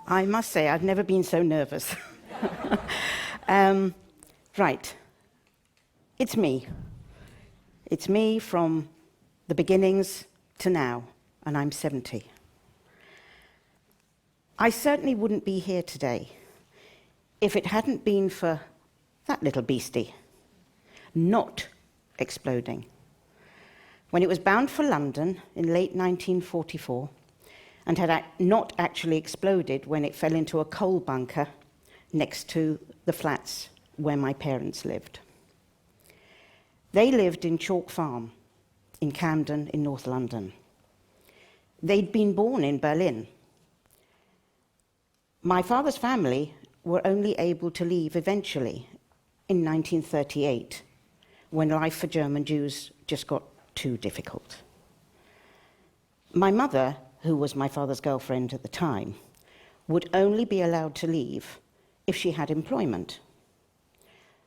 I must say, I've never been so nervous. Right. It's me. It's me from the beginnings to now, and I'm 70. I certainly wouldn't be here today if it hadn't been for that little beastie not exploding. When it was bound for London in late 1944 and had not actually exploded when it fell into a coal bunker next to the flats where my parents lived. They lived in Chalk Farm in Camden in North London. They'd been born in Berlin. My father's family were only able to leave eventually in 1938, when life for German Jews just got too difficult. My mother, who was my father's girlfriend at the time, would only be allowed to leave if she had employment.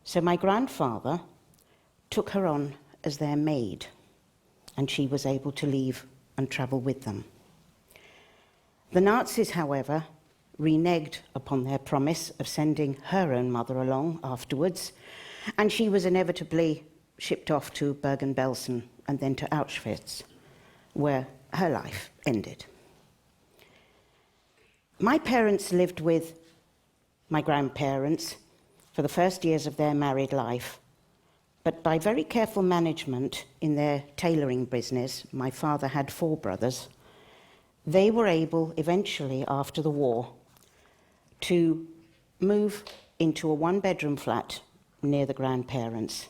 So my grandfather took her on as their maid, and she was able to leave and travel with them. The Nazis, however, reneged upon their promise of sending her own mother along afterwards, and she was inevitably shipped off to Bergen-Belsen and then to Auschwitz, where her life ended. My parents lived with my grandparents for the first years of their married life, but by very careful management in their tailoring business, my father had 4 brothers, they were able eventually, after the war, to move into a 1-bedroom flat near the grandparents,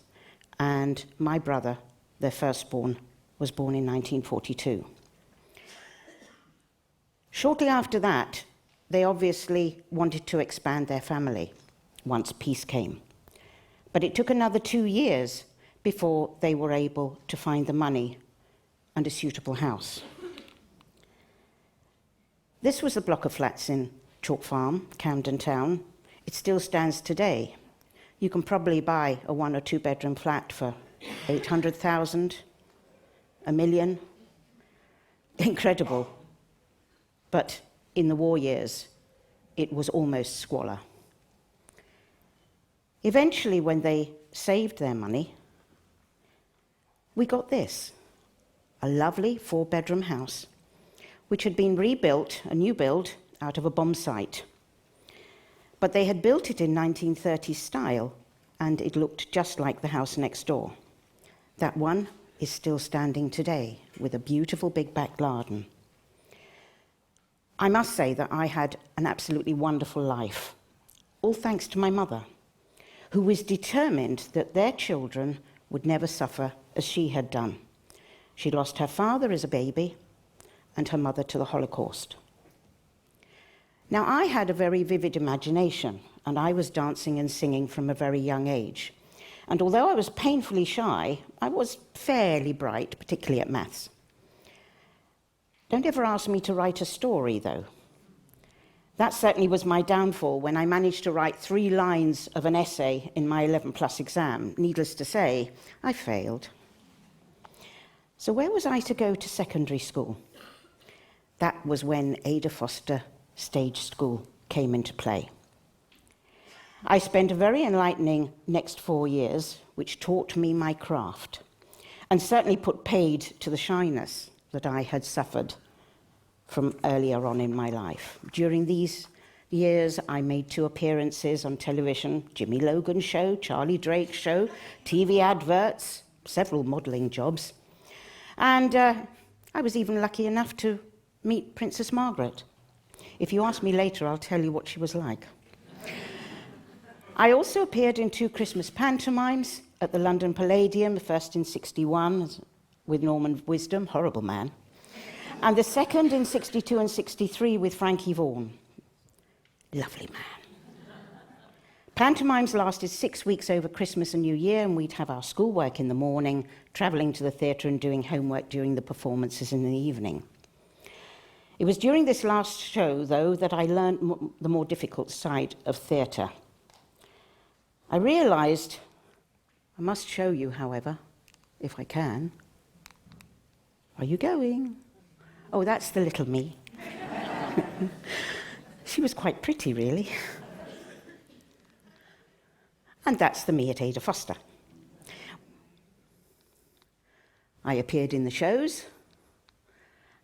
and my brother, their firstborn, was born in 1942. Shortly after that, they obviously wanted to expand their family once peace came. But it took another 2 years before they were able to find the money and a suitable house. This was the block of flats in Chalk Farm, Camden Town. It still stands today. You can probably buy a 1- or 2-bedroom flat for 800,000, $1 million. Incredible. But in the war years, it was almost squalor. Eventually, when they saved their money, we got this, a lovely 4-bedroom house, which had been rebuilt, a new build, out of a bomb site. But they had built it in 1930s style, and it looked just like the house next door. That one is still standing today, with a beautiful big back garden. I must say that I had an absolutely wonderful life, all thanks to my mother, who was determined that their children would never suffer as she had done. She lost her father as a baby and her mother to the Holocaust. Now, I had a very vivid imagination, and I was dancing and singing from a very young age. And although I was painfully shy, I was fairly bright, particularly at maths. Don't ever ask me to write a story, though. That certainly was my downfall when I managed to write 3 lines of an essay in my 11+ exam. Needless to say, I failed. So where was I to go to secondary school? That was when Ada Foster Stage School came into play. I spent a very enlightening next 4 years, which taught me my craft, and certainly put paid to the shyness that I had suffered from earlier on in my life. During these years, I made 2 appearances on television, Jimmy Logan's show, Charlie Drake's show, TV adverts, several modelling jobs. And I was even lucky enough to meet Princess Margaret. If you ask me later, I'll tell you what she was like. I also appeared in 2 Christmas pantomimes at the London Palladium, the first in 1961 with Norman Wisdom, horrible man, and the second in 1962 and 1963 with Frankie Vaughan. Lovely man. Pantomimes lasted 6 weeks over Christmas and New Year, and we'd have our schoolwork in the morning, travelling to the theatre and doing homework during the performances in the evening. It was during this last show, though, that I learned the more difficult side of theatre. I realised, I must show you, however, if I can. Are you going? Oh, that's the little me. She was quite pretty, really. And that's the me at Ada Foster. I appeared in the shows.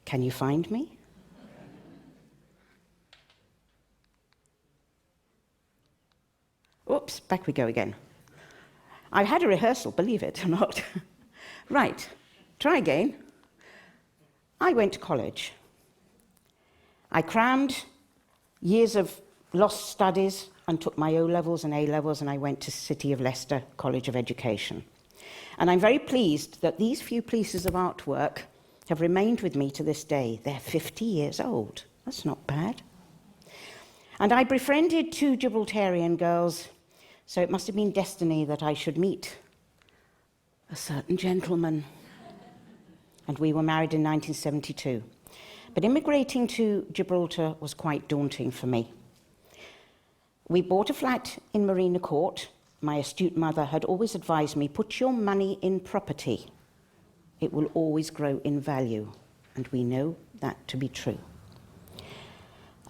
Can you find me? Oops, back we go again. I had a rehearsal, believe it or not. Right, try again. I went to college. I crammed years of lost studies and took my O-levels and A-levels, and I went to City of Leicester College of Education. And I'm very pleased that these few pieces of artwork have remained with me to this day. They're 50 years old. That's not bad. And I befriended two Gibraltarian girls, so it must have been destiny that I should meet a certain gentleman. And we were married in 1972. But immigrating to Gibraltar was quite daunting for me. We bought a flat in Marina Court. My astute mother had always advised me, put your money in property. It will always grow in value. And we know that to be true.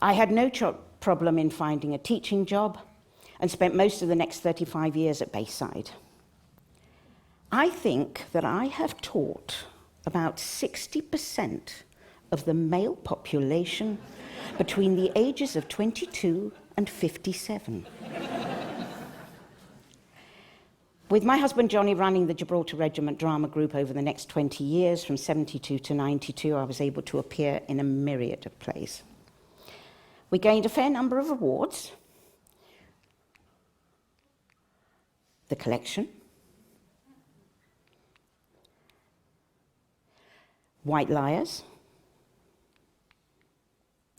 I had no problem in finding a teaching job and spent most of the next 35 years at Bayside. I think that I have taught about 60% of the male population between the ages of 22 and 57. With my husband Johnny running the Gibraltar Regiment Drama Group over the next 20 years, from 72 to 92, I was able to appear in a myriad of plays. We gained a fair number of awards. The Collection, White Liars,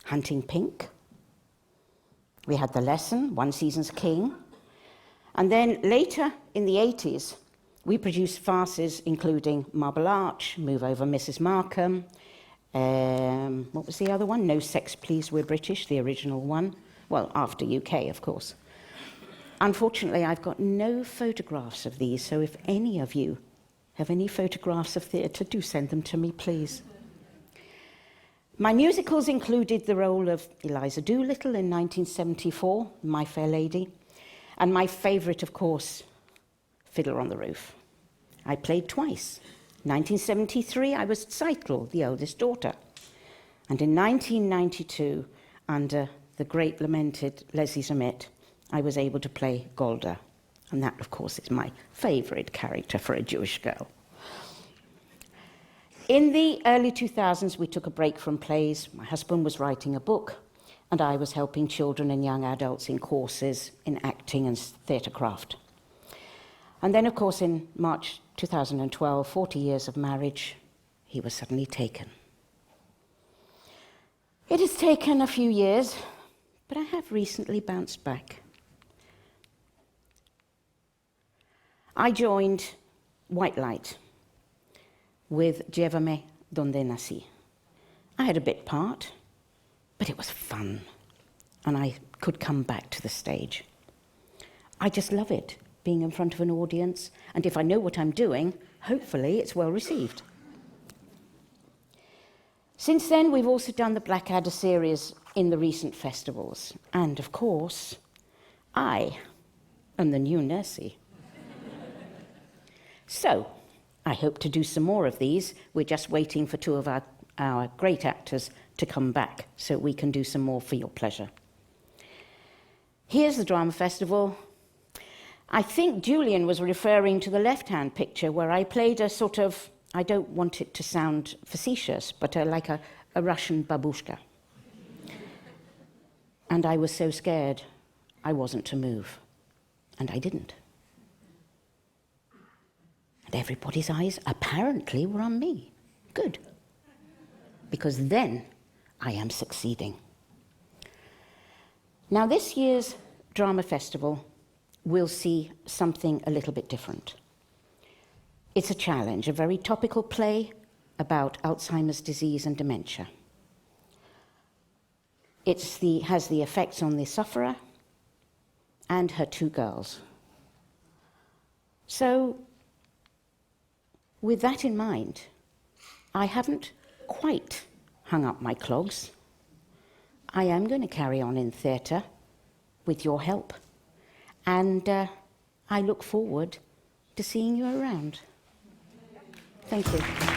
Hunting Pink. We had The Lesson, One Season's King. And then later in the 80s, we produced farces including Marble Arch, Move Over Mrs. Markham, what was the other one? No Sex Please We're British, the original one. Well, after UK, of course. Unfortunately, I've got no photographs of these, so if any of you have any photographs of theatre, do send them to me, please. My musicals included the role of Eliza Doolittle in 1974, My Fair Lady, and my favourite, of course, Fiddler on the Roof. I played twice. 1973, I was Zytel, the eldest daughter. And in 1992, under the great lamented Leslie Zamet, I was able to play Golda. And that, of course, is my favourite character for a Jewish girl. In the early 2000s, we took a break from plays. My husband was writing a book, and I was helping children and young adults in courses in acting and theatre craft. And then, of course, in March 2012, 40 years of marriage, he was suddenly taken. It has taken a few years, but I have recently bounced back. I joined White Light with Llévame donde nací. I had a bit part, but it was fun, and I could come back to the stage. I just love it, being in front of an audience, and if I know what I'm doing, hopefully it's well received. Since then, we've also done the Blackadder series in the recent festivals, and of course, I am the new Nursey. So, I hope to do some more of these. We're just waiting for two of our great actors to come back so we can do some more for your pleasure. Here's the drama festival. I think Julian was referring to the left-hand picture where I played a sort of, I don't want it to sound facetious, but like a Russian babushka. And I was so scared I wasn't to move. And I didn't. And everybody's eyes apparently were on me. Good. Because then I am succeeding. Now, this year's drama festival will see something a little bit different. It's a challenge, a very topical play about Alzheimer's disease and dementia. It has the effects on the sufferer and her two girls. So, with that in mind, I haven't quite hung up my clogs. I am going to carry on in theatre with your help. And I look forward to seeing you around. Thank you.